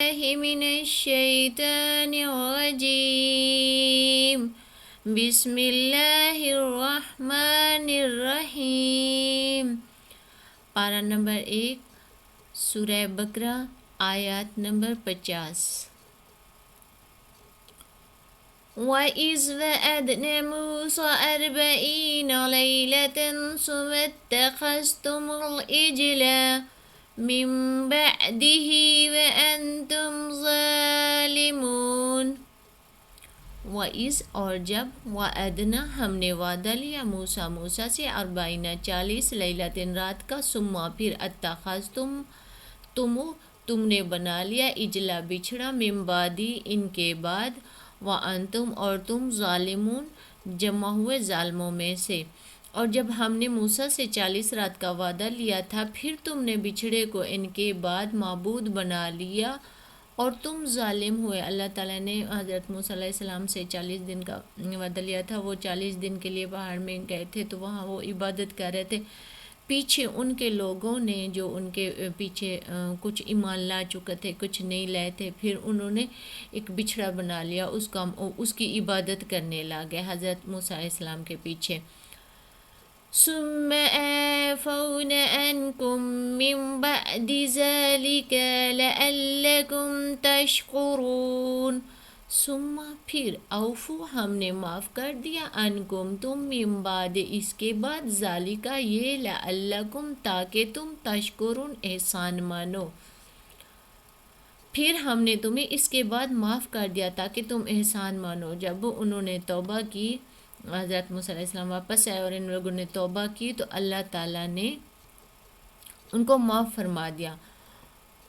بالله من الشيطان الرجيم بسم الله الرحمن الرحیم۔ پارہ نمبر 1 سورہ بقرہ آیات نمبر 50۔ وَإِذْ وَعَدْنَا مُوسَىٰ 40 لَيْلَةً ثُمَّ اتَّخَذْتُمُ الْعِجْلَ مِن بَعْدِهِ وَأَنْتُمْ ظَالِمُونَ۔ وَإِذْ اور جب وَعَدْنَا ہم نے وعدہ لیا موسیٰ سے 40 لیلۃ رات کا، ثم پھر اتخذتم تم نے بنا لیا اجلا بچھڑا، من بعدی ان کے بعد، وَأَنْتُمْ اور تم ظالمون جمع ہوئے ظالموں میں سے۔ اور جب ہم نے موسیٰ سے 40 رات کا وعدہ لیا تھا، پھر تم نے بچھڑے کو ان کے بعد معبود بنا لیا اور تم ظالم ہوئے۔ اللہ تعالیٰ نے حضرت موسیٰ علیہ السلام سے 40 دن کا وعدہ لیا تھا۔ وہ 40 دن کے لیے پہاڑ میں گئے تھے، تو وہاں وہ عبادت کر رہے تھے۔ پیچھے ان کے لوگوں نے جو ان کے پیچھے کچھ ایمان لا چکے تھے، کچھ نہیں لائے تھے، پھر انہوں نے ایک بچھڑا بنا لیا، اس کی عبادت کرنے لگے حضرت موسیٰ علیہ السلام کے پیچھے۔ ثم عفونا عنكم من بعد ذلك لعلكم تشكرون۔ ثم پھر عفو ہم نے معاف کر دیا، عنکم تم، من بعد اس کے بعد، ذالک یہ، لعلکم تاکہ تم، تشکرون احسان مانو۔ پھر ہم نے تمہیں اس کے بعد معاف کر دیا تاکہ تم احسان مانو۔ جب انہوں نے توبہ کی، حضرت موسیٰ علیہ السلام واپس آئے اور ان لوگوں نے توبہ کی، تو اللہ تعالیٰ نے ان کو معاف فرما دیا۔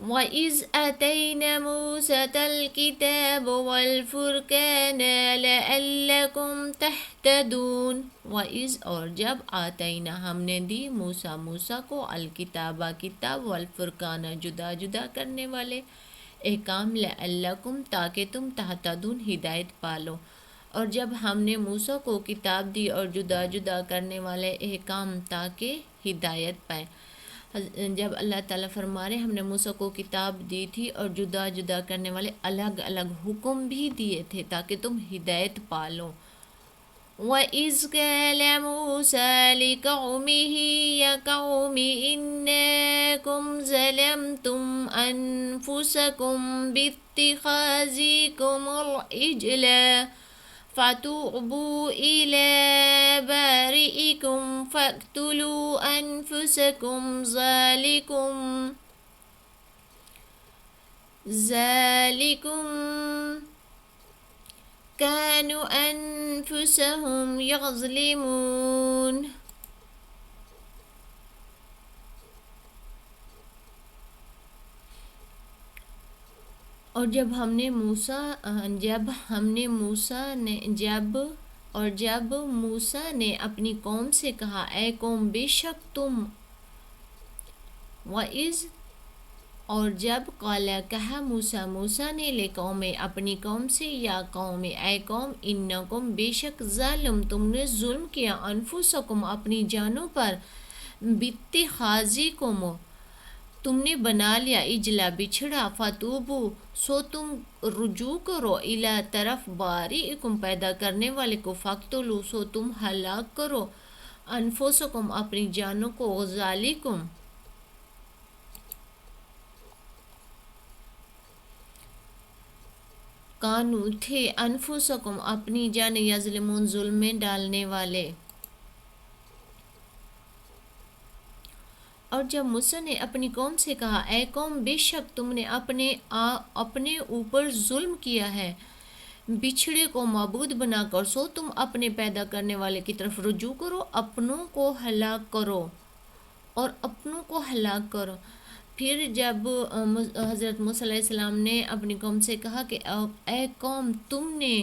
وَإِذْ آتَيْنَا مُوسَىٰ الْكِتَابَ وَالْفُرْقَانَ لَعَلَّكُمْ تَهْتَدُونَ۔ وَإِذْ اور جب، آتَيْنَا ہم نے دی، موسیٰ کو، الکتابہ کتاب، والفرقان جدا جدا کرنے والے احکام، لعلکم تاکہ تم، تہتدون ہدایت پالو۔ اور جب ہم نے موسیٰ کو کتاب دی اور جدا جدا کرنے والے احکام تاکہ ہدایت پائے۔ جب اللہ تعالیٰ فرما رہے ہم نے موسیٰ کو کتاب دی تھی اور جدا جدا کرنے والے الگ الگ حکم بھی دیے تھے تاکہ تم ہدایت پالو۔ وَإِذْ قَالَ مُوسَىٰ لِقَوْمِهِ يَا قَوْمِ إِنَّكُمْ ظَلَمْتُمْ أَنفُسَكُمْ بِاتِّخَاذِكُمُ الْعِجْلَ فَتُوبُوا إِلَىٰ بَارِئِكُمْ فَاقْتُلُوا أَنفُسَكُمْ ذَٰلِكُمْ كَانُوا أَنفُسَهُمْ يَظْلِمُونَ۔ اور جب موسیٰ نے اپنی قوم سے کہا، اے قوم بے شک تم، وَإِذْ اور جب، قال کہا موسیٰ نے، لقوم اپنی قوم سے، یا قوم اے قوم، انکم بے شک، ظالم تم نے ظلم کیا، انفسکم اپنی جانوں پر، باتخاذکم تم نے بنا لیا، اجلا بچھڑا، فتوبو سو تم رجوع کرو، الی طرف، بارئکم پیدا کرنے والے کو، فاقتلو سو تم ہلاک کرو، انفسکم اپنی جانوں کو، ذالکم کانو تھے، انفسکم اپنی جانیں، یظلمون ظلم میں ڈالنے والے۔ اور جب موسیٰ نے اپنی قوم سے کہا، اے قوم بے شک تم نے اپنے اوپر ظلم کیا ہے، بچھڑے کو معبود بنا کر، سو تم اپنے پیدا کرنے والے کی طرف رجوع کرو، اپنوں کو ہلاک کرو۔ پھر جب حضرت موسیٰ علیہ السلام نے اپنی قوم سے کہا کہ اے قوم تم نے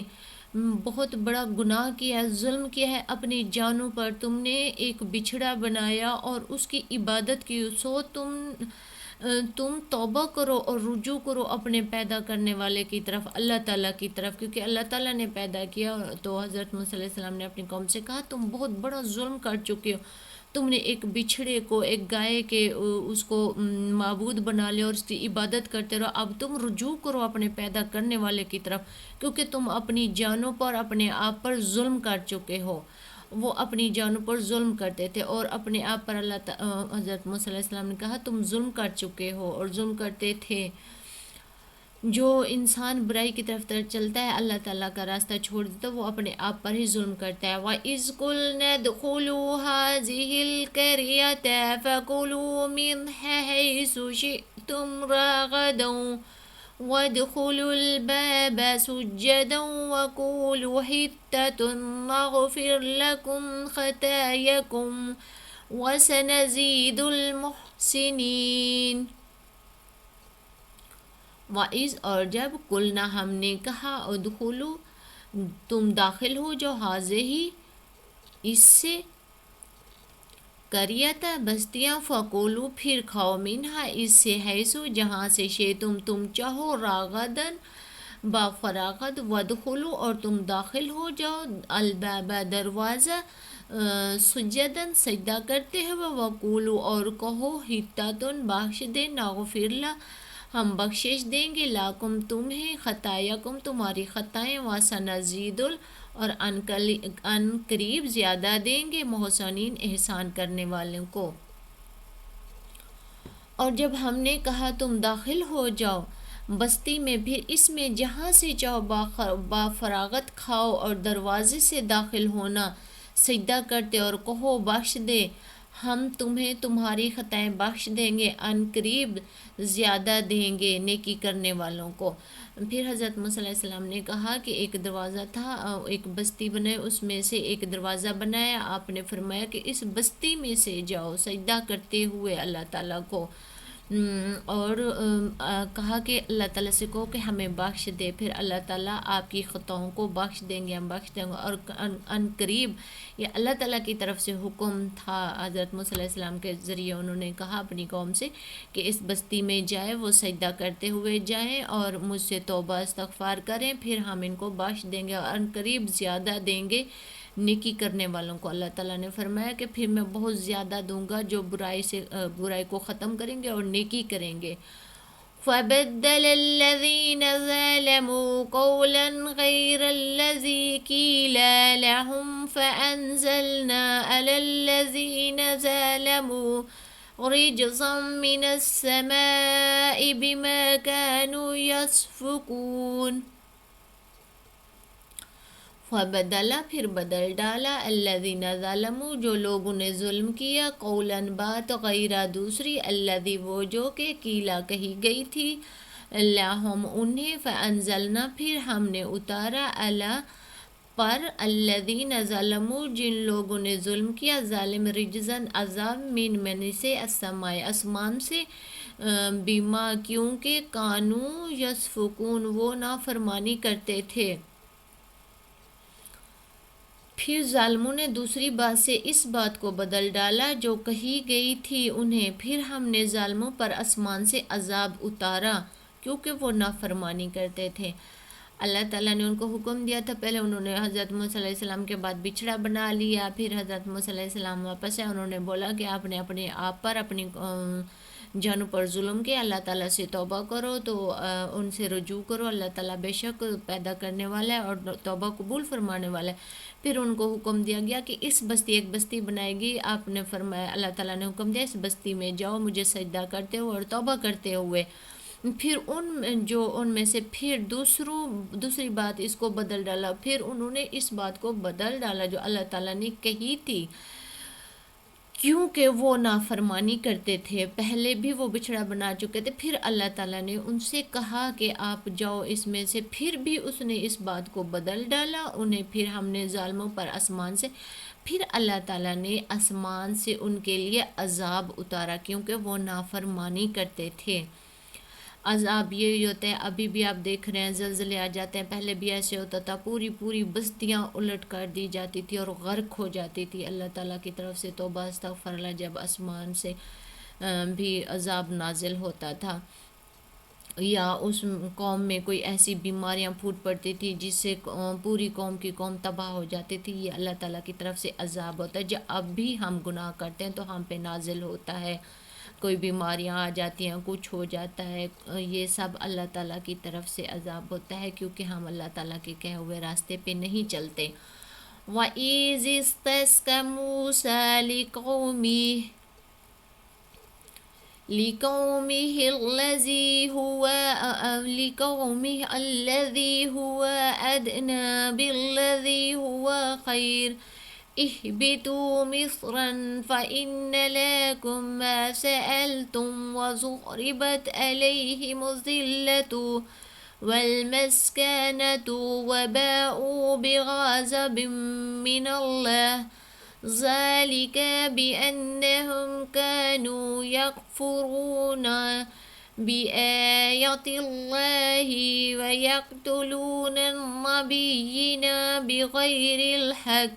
بہت بڑا گناہ کیا ہے، ظلم کیا ہے اپنی جانوں پر، تم نے ایک بچھڑا بنایا اور اس کی عبادت کی، سو تم توبہ کرو اور رجوع کرو اپنے پیدا کرنے والے کی طرف، اللہ تعالیٰ کی طرف، کیونکہ اللہ تعالیٰ نے پیدا کیا۔ تو حضرت موسیٰ علیہ السلام نے اپنی قوم سے کہا تم بہت بڑا ظلم کر چکے ہو، تم نے ایک بچھڑے کو، ایک گائے کے اس کو معبود بنا لیا اور اس کی عبادت کرتے رہو، اب تم رجوع کرو اپنے پیدا کرنے والے کی طرف، کیونکہ تم اپنی جانوں پر، اپنے آپ پر ظلم کر چکے ہو۔ وہ اپنی جانوں پر ظلم کرتے تھے اور اپنے آپ پر حضرت موسیٰ علیہ السلام نے کہا تم ظلم کر چکے ہو اور ظلم کرتے تھے۔ جو انسان برائی کی طرف چلتا ہے، اللہ تعالیٰ کا راستہ چھوڑ دیتا ہے، وہ اپنے آپ پر ہی ظلم کرتا ہے۔ وَإِذْ قُلْنَا ادْخُلُوا هَٰذِهِ الْقَرْيَةَ فَكُلُوا مِنْهَا حَيْثُ شِئْتُمْ رَغَدًا وَادْخُلُوا الْبَابَ سُجَّدًا وَقُولُوا حِطَّةٌ نَغْفِرْ لَكُمْ خَطَايَاكُمْ وَسَنَزِيدُ الْمُحْسِنِينَ۔ وَإِذْ اور جب قُلْنَا ہم نے کہا ادخلوا تم داخل ہو جاؤ، حاضہ اس سے، قریتا بستیاں، فکولو پھر کھاؤ، منہا اس سے، حیثو جہاں سے، شئتم تم چاہو، راغدن با فراغت، ودخلو اور تم داخل ہو جاؤ، الباب دروازہ، سجدن سجدہ کرتے ہوئے، وقولو اور کہو، حطۃ بخش دے، نغفر ہم بخشش دیں گے، لاکم تمہیں، خطایاکم تمہاری خطائیں، وسنزید اور ان قریب زیادہ دیں گے، محسنین احسان کرنے والوں کو۔ اور جب ہم نے کہا تم داخل ہو جاؤ بستی میں، پھر اس میں جہاں سے چاہو با فراغت کھاؤ اور دروازے سے داخل ہونا، سجدہ کرتے اور کہو بخش دے ہم تمہیں تمہاری خطائیں بخش دیں گے، ان قریب زیادہ دیں گے نیکی کرنے والوں کو۔ پھر حضرت موسیٰ علیہ السلام نے کہا کہ ایک دروازہ تھا، ایک بستی بنائے، اس میں سے ایک دروازہ بنایا، آپ نے فرمایا کہ اس بستی میں سے جاؤ سجدہ کرتے ہوئے اللہ تعالیٰ کو، اور کہا کہ اللہ تعالیٰ سے کہو کہ ہمیں بخش دے، پھر اللہ تعالیٰ آپ کی خطاؤں کو بخش دیں گے، ہم بخش دیں گے۔ اور ان قریب یہ اللہ تعالیٰ کی طرف سے حکم تھا، حضرت موسیٰ علیہ السلام کے ذریعے انہوں نے کہا اپنی قوم سے کہ اس بستی میں جائے، وہ سجدہ کرتے ہوئے جائیں اور مجھ سے توبہ استغفار کریں، پھر ہم ان کو بخش دیں گے اور ان قریب زیادہ دیں گے نیکی کرنے والوں کو۔ اللہ تعالیٰ نے فرمایا کہ پھر میں بہت زیادہ دوں گا جو برائی کو ختم کریں گے اور نیکی کریں گے۔ فَبَدَّلَ الَّذِينَ ظَلَمُوا قَوْلًا غَيْرَ الَّذِي قِيلَ لَهُمْ فَأَنزَلْنَا عَلَى الَّذِينَ ظَلَمُوا رِجْزًا مِّنَ السَّمَاءِ بِمَا كَانُوا يَصْفُكُونَ۔ فَبَدَلَ پھر بدل ڈالا، الَّذِينَ ظَلَمُوا جو لوگوں نے ظلم کیا، قولاً بات، غیرہ دوسری، الَّذِي وہ جو کہ قیلا کہی گئی تھی، لَهُمْ انہیں، فَأَنزَلْنَا پھر ہم نے اتارا، عَلَى پر، الَّذِينَ ظَلَمُوا جن لوگوں نے ظلم کیا، ظالم، رجزاً عذاب، من سے، السماء آسمان سے، بما کیونکہ، کانوا یسفکون وہ نافرمانی کرتے تھے۔ پھر ظالموں نے دوسری بات سے اس بات کو بدل ڈالا جو کہی گئی تھی انہیں، پھر ہم نے ظالموں پر آسمان سے عذاب اتارا کیونکہ وہ نافرمانی کرتے تھے۔ اللہ تعالیٰ نے ان کو حکم دیا تھا، پہلے انہوں نے حضرت موسیٰ علیہ السلام کے بعد بچھڑا بنا لیا، پھر حضرت موسیٰ علیہ السلام واپس آئے، انہوں نے بولا کہ آپ نے اپنے آپ پر، اپنی جانوں پر ظلم کیا، اللہ تعالیٰ سے توبہ کرو، تو ان سے رجوع کرو، اللہ تعالیٰ بے شک پیدا کرنے والا ہے اور توبہ قبول فرمانے والا ہے۔ پھر ان کو حکم دیا گیا کہ ایک بستی بنائے گی، آپ نے فرمایا، اللہ تعالیٰ نے حکم دیا اس بستی میں جاؤ مجھے سجدہ کرتے ہوئے اور توبہ کرتے ہوئے۔ پھر ان میں سے پھر دوسری بات اس کو بدل ڈالا، پھر انہوں نے اس بات کو بدل ڈالا جو اللہ تعالیٰ نے کہی تھی، کیونکہ وہ نافرمانی کرتے تھے، پہلے بھی وہ بچھڑا بنا چکے تھے، پھر اللہ تعالیٰ نے ان سے کہا کہ آپ جاؤ اس میں سے، پھر بھی اس نے اس بات کو بدل ڈالا انہیں، پھر ہم نے ظالموں پر آسمان سے، پھر اللہ تعالیٰ نے آسمان سے ان کے لیے عذاب اتارا کیونکہ وہ نافرمانی کرتے تھے۔ عذاب یہ ہوتا ہے، ابھی بھی آپ دیکھ رہے ہیں زلزلے آ جاتے ہیں، پہلے بھی ایسے ہوتا تھا، پوری بستیاں الٹ کر دی جاتی تھی اور غرق ہو جاتی تھی، اللہ تعالیٰ کی طرف سے توبہ استغفار اللہ، جب آسمان سے بھی عذاب نازل ہوتا تھا۔ یا اس قوم میں کوئی ایسی بیماریاں پھوٹ پڑتی تھی جس سے پوری قوم کی قوم تباہ ہو جاتی تھی، یہ اللہ تعالیٰ کی طرف سے عذاب ہوتا ہے۔ جو اب بھی ہم گناہ کرتے ہیں تو ہم پہ نازل ہوتا ہے، کوئی بیماریاں آ جاتی ہیں، کچھ ہو جاتا ہے، یہ سب اللہ تعالیٰ کی طرف سے عذاب ہوتا ہے، کیونکہ ہم اللہ تعالیٰ کے کہے ہوئے راستے پہ نہیں چلتے۔ وَإِذِ اسْتَسْقَىٰ مُوسَىٰ لقومه الذي هو أدنى بالذي هو خير اهبطوا مصرا فإن لكم ما سألتم وضربت عليهم الذلة والمسكنة وباءوا بغضب من الله ذلك بأنهم كانوا يكفرون بآيات الله ويقتلون النبيين بغير الحق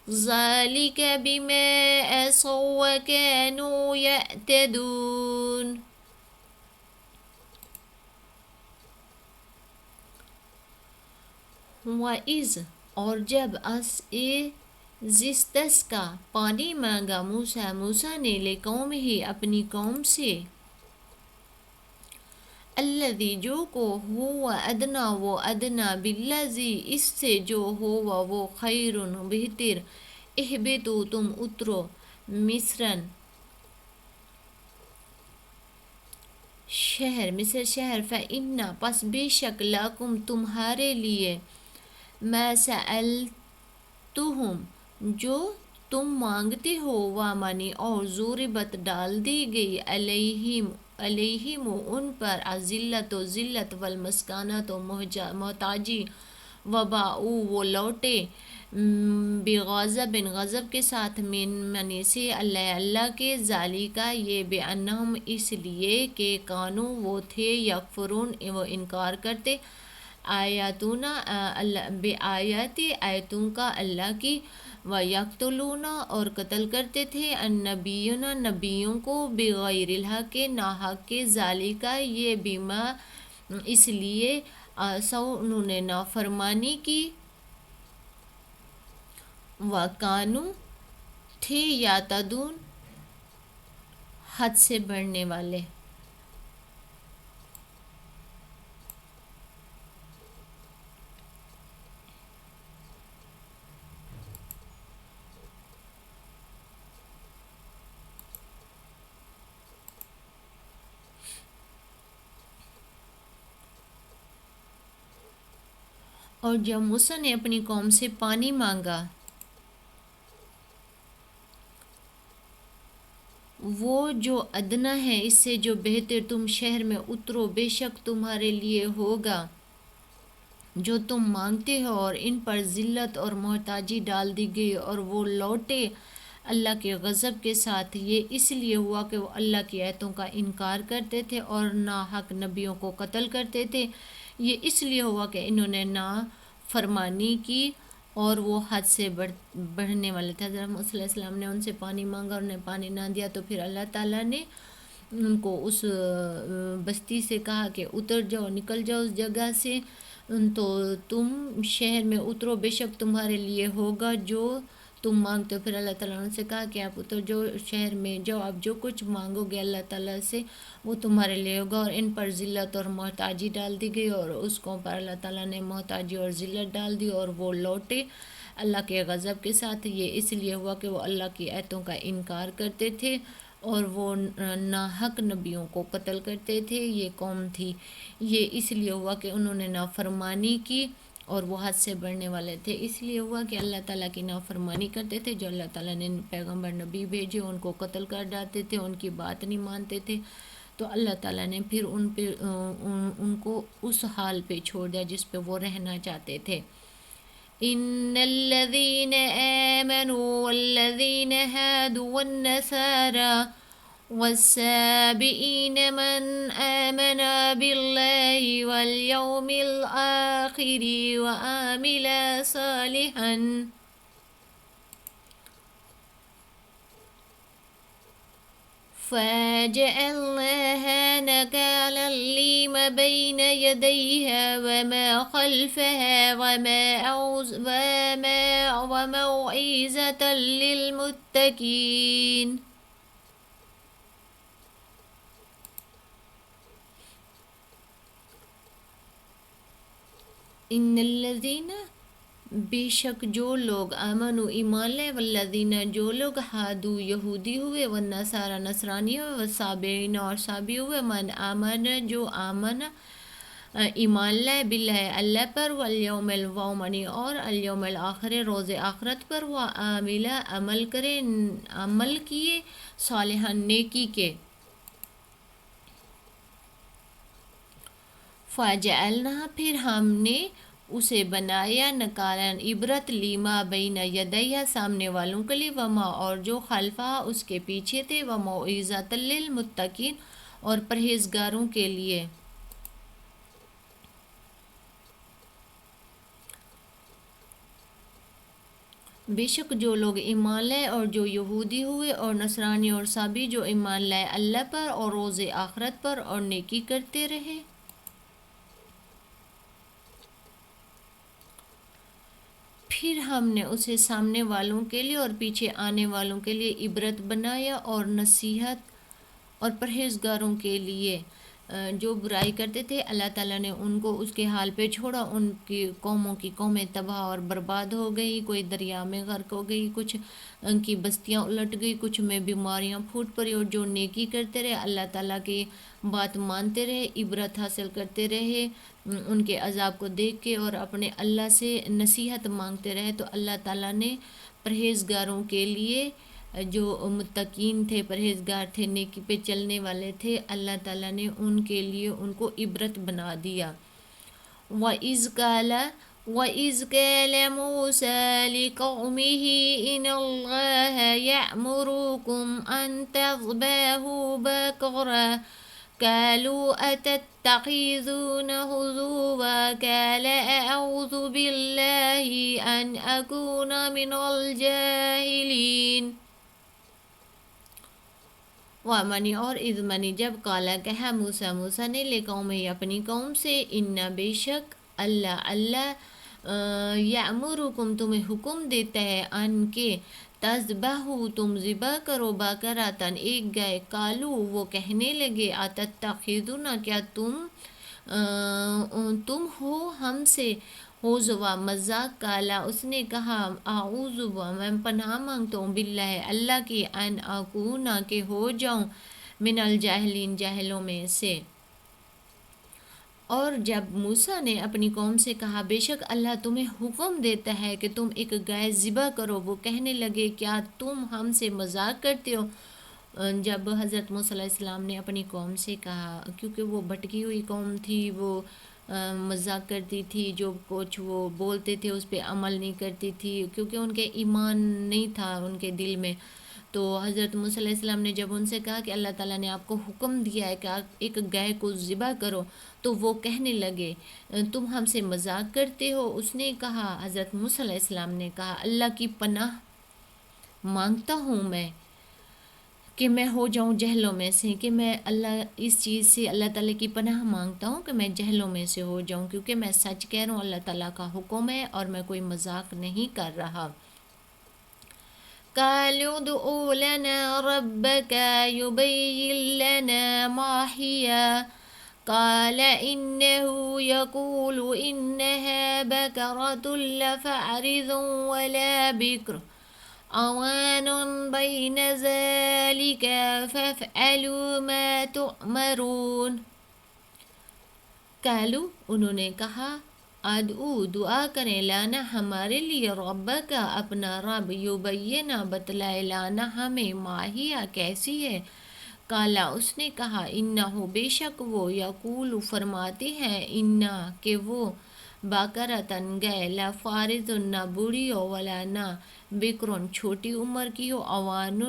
ذلك بما عصوا وكانوا يعتدون۔ وَإِذْ اور جب زِسْتَسْقَىٰ پانی مانگا موسیٰ نے لقومہ اپنی قوم سے، الذی جو کو ہوا ادنا وہ ادنا بالذی اس سے جو ہوا وہ خیر بہتر، اہبطوا تم اترو مصرن مصر شہر، فإن پس بے شک لکم تمہارے لیے، ما سألتہم جو تم مانگتے ہو، وامانی اور ضربت ڈال دی گئی علیہم ان پر، الذلۃ ذلت، والمسکنۃ محتاجی، وباءوا وہ لوٹے، بغضب غضب کے ساتھ، من سے اللہ کے، ذالک یہ، بأنہم اس لیے کہ کانوا وہ تھے، یکفرون وہ انکار کرتے، آیاتنا بآیات آیتوں کا اللہ کی، وَيَقْتُلُونَ اور قتل کرتے تھے، النبیون نبیوں کو، بغیر الحق ناحق کے، ذالک یہ، بما اس لیے، عصوا انہوں نے نافرمانی کی، وَكَانُوا تھے، یعتدون حد سے بڑھنے والے۔ اور جب موسیٰ نے اپنی قوم سے پانی مانگا، وہ جو ادنا ہے اس سے جو بہتر، تم شہر میں اترو، بے شک تمہارے لیے ہوگا جو تم مانگتے ہو، اور ان پر ذلت اور محتاجی ڈال دی گئی، اور وہ لوٹے اللہ کے غضب کے ساتھ۔ یہ اس لیے ہوا کہ وہ اللہ کی آیتوں کا انکار کرتے تھے اور ناحق نبیوں کو قتل کرتے تھے، یہ اس لیے ہوا کہ انہوں نے نافرمانی کی اور وہ حد سے بڑھنے والے تھے۔ حضرت موسیٰ علیہ السلام نے ان سے پانی مانگا اور انہیں پانی نہ دیا، تو پھر اللہ تعالیٰ نے ان کو اس بستی سے کہا کہ اتر جاؤ، نکل جاؤ اس جگہ سے، تو تم شہر میں اترو، بے شک تمہارے لیے ہوگا جو تم مانگتے ہو۔ پھر اللہ تعالیٰ نے ان سے کہا کہ آپ اتر جو شہر میں جاؤ، آپ جو کچھ مانگو گے اللہ تعالیٰ سے وہ تمہارے لیے ہوگا، اور ان پر ذلت اور محتاجی ڈال دی گئی، اور اس کو پر اللہ تعالیٰ نے محتاجی اور ذلت ڈال دی، اور وہ لوٹے اللہ کے غضب کے ساتھ۔ یہ اس لیے ہوا کہ وہ اللہ کی آیتوں کا انکار کرتے تھے اور وہ ناحق نبیوں کو قتل کرتے تھے، یہ قوم تھی۔ یہ اس لیے ہوا کہ انہوں نے نافرمانی کی اور وہ حد سے بڑھنے والے تھے، اس لیے ہوا کہ اللہ تعالیٰ کی نافرمانی کرتے تھے، جو اللہ تعالیٰ نے پیغمبر نبی بھیجے ان کو قتل کر ڈالتے تھے، ان کی بات نہیں مانتے تھے، تو اللہ تعالیٰ نے پھر ان کو اس حال پہ چھوڑ دیا جس پہ وہ رہنا چاہتے تھے۔ ان الذين آمنوا والذين هادوا والنصارى والسابئين من آمن بالله واليوم الآخر وعمل صالحا فجعلناها نكالا لما بين يديها وما خلفها وموعظة للمتقين. ان الذین، بے شک جو لوگ آمنو ایمان لے، والذین جو لوگ ہادو یہودی ہوئے، والنصارى نصرانی ہوئے، والصابئین اور صابی ہوئے، من آمن جو آمن ایمان لائے، باللہ اللہ پر، والیوم الواؤمنی اور الیوم الآخر روز آخرت پر، وعامل عمل کرے، عمل کیے، صالحا نیکی کے، فَجَعَلْنَا پھر ہم نے اسے بنایا، نکالا عبرت، لیما بین یدیہا سامنے والوں کے لیے، وما اور جو خلفہ اس کے پیچھے تھے، وموعظۃ للمتقین اور پرہیزگاروں کے لیے. بے شک جو لوگ ایمان لائے اور جو یہودی ہوئے اور نصرانی اور صابی جو ایمان لائے اللہ پر اور روز آخرت پر اور نیکی کرتے رہے. پھر ہم نے اسے سامنے والوں کے لیے اور پیچھے آنے والوں کے لیے عبرت بنایا اور نصیحت اور پرہیزگاروں کے لیے. جو برائی کرتے تھے اللہ تعالیٰ نے ان کو اس کے حال پہ چھوڑا، ان کی قوموں کی قومیں تباہ اور برباد ہو گئی، کوئی دریا میں غرق ہو گئی، کچھ ان کی بستیاں الٹ گئی، کچھ میں بیماریاں پھوٹ پڑی، اور جو نیکی کرتے رہے، اللہ تعالیٰ کی بات مانتے رہے، عبرت حاصل کرتے رہے، ان کے عذاب کو دیکھ کے اور اپنے اللہ سے نصیحت مانگتے رہے، تو اللہ تعالیٰ نے پرہیزگاروں کے لیے، جو متقین تھے، پرہیزگار تھے، نیکی پہ چلنے والے تھے، اللہ تعالیٰ نے ان کے لیے ان کو عبرت بنا دیا. وَإِذْ قَالَ مُوسَىٰ لِقَوْمِهِ إِنَّ اللَّهَ يَأْمُرُكُمْ أَن تَذْبَحُوا بَقَرَةً قَالُوا أَتَتَّخِذُونَ هُزُوًا قَالَ أَعُوذُ بِاللَّهِ أَنْ أَكُونَ مِنَ الْجَاهِلِينَ. وَمَنِ اور اذ منی جب قالا کہا موسیٰ نے لقومہ اپنی قوم سے، ان بے شک اللہ یأمرکم تمہیں حکم دیتا ہے، ان کے تذبحوا تم ذبح کرو، بقرۃ ایک گائے، قالوا وہ کہنے لگے، اتتخذون کیا تم ہو ہم سے ہزوا مذاق، قالا اس نے کہا، اعوذ میں پناہ مانگتا ہوں، باللہ اللہ کی، ان اکون کہ ہو جاؤں، من الجاہلین جاہلوں میں سے. اور جب موسیٰ نے اپنی قوم سے کہا بے شک اللہ تمہیں حکم دیتا ہے کہ تم ایک گائے ذبح کرو، وہ کہنے لگے کیا تم ہم سے مذاق کرتے ہو. جب حضرت موسیٰ علیہ السلام نے اپنی قوم سے کہا، کیونکہ وہ بھٹکی ہوئی قوم تھی، وہ مذاق کرتی تھی، جو کچھ وہ بولتے تھے اس پہ عمل نہیں کرتی تھی، کیونکہ ان کے ایمان نہیں تھا ان کے دل میں. تو حضرت موسیٰ علیہ السلام نے جب ان سے کہا کہ اللہ تعالیٰ نے آپ کو حکم دیا ہے کہ آپ ایک گائے کو ذبح کرو، تو وہ کہنے لگے تم ہم سے مذاق کرتے ہو. اس نے کہا، حضرت موسیٰ علیہ السلام نے کہا، اللہ کی پناہ مانگتا ہوں میں کہ میں ہو جاؤں جہلوں میں سے، کہ میں اس چیز سے اللہ تعالیٰ کی پناہ مانگتا ہوں کہ میں جہلوں میں سے ہو جاؤں، کیونکہ میں سچ کہہ رہا ہوں، اللہ تعالیٰ کا حکم ہے اور میں کوئی مذاق نہیں کر رہا. قالوا ادع لنا ربك يبين لنا ما هي قال إنه يقول إنها بقرة لا فارض ولا بكر عوان بين ذلك فافعلوا ما تؤمرون. قالوا انہوں نے کہا، ادعو دعا کریں، لانا ہمارے لیے، رب کا اپنا رب، یبینہ بتلائے، لانا ہمیں، ماہیا کیسی ہے. کالا اس نے کہا، انہو بے شک وہ، یقول فرماتے ہیں، انا کہ وہ، بقرۃ گائے، لا فارض نہ بوڑھی ہو، ولا نہ بکر چھوٹی عمر کی ہو، عوان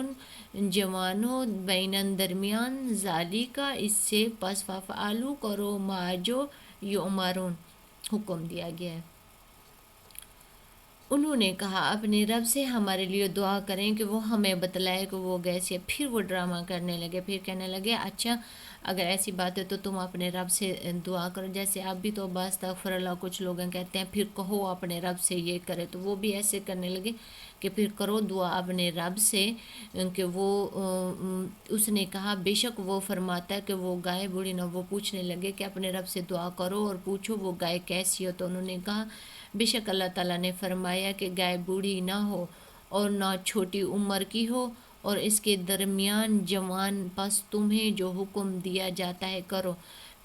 جوان ہو، بینن درمیان، ذالکا اس سے، پس فافعلوا کرو، ما جو یؤمرون حکم دیا گیا ہے. انہوں نے کہا اپنے رب سے ہمارے لیے دعا کریں کہ وہ ہمیں بتلائے کہ وہ گیس ہے۔ پھر وہ ڈرامہ کرنے لگے، پھر کہنے لگے اچھا اگر ایسی بات ہے تو تم اپنے رب سے دعا کرو، جیسے آپ بھی تو استغفر اللہ کچھ لوگ کہتے ہیں، پھر کہو اپنے رب سے یہ کرے، تو وہ بھی ایسے کرنے لگے کہ پھر کرو دعا اپنے رب سے کہ وہ اس نے کہا بے شک وہ فرماتا ہے کہ وہ گائے بوڑھی نہ، وہ پوچھنے لگے کہ اپنے رب سے دعا کرو اور پوچھو وہ گائے کیسی ہو، تو انہوں نے کہا بے شک اللہ تعالیٰ نے فرمایا کہ گائے بوڑھی نہ ہو اور نہ چھوٹی عمر کی ہو اور اس کے درمیان جوان، پس تمہیں جو حکم دیا جاتا ہے کرو۔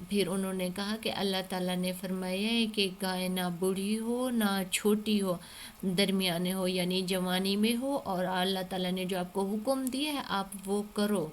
پھر انہوں نے کہا کہ اللہ تعالیٰ نے فرمایا ہے کہ گائے نہ بوڑھی ہو نہ چھوٹی ہو، درمیانے ہو یعنی جوانی میں ہو، اور اللہ تعالیٰ نے جو آپ کو حکم دیا ہے آپ وہ کرو۔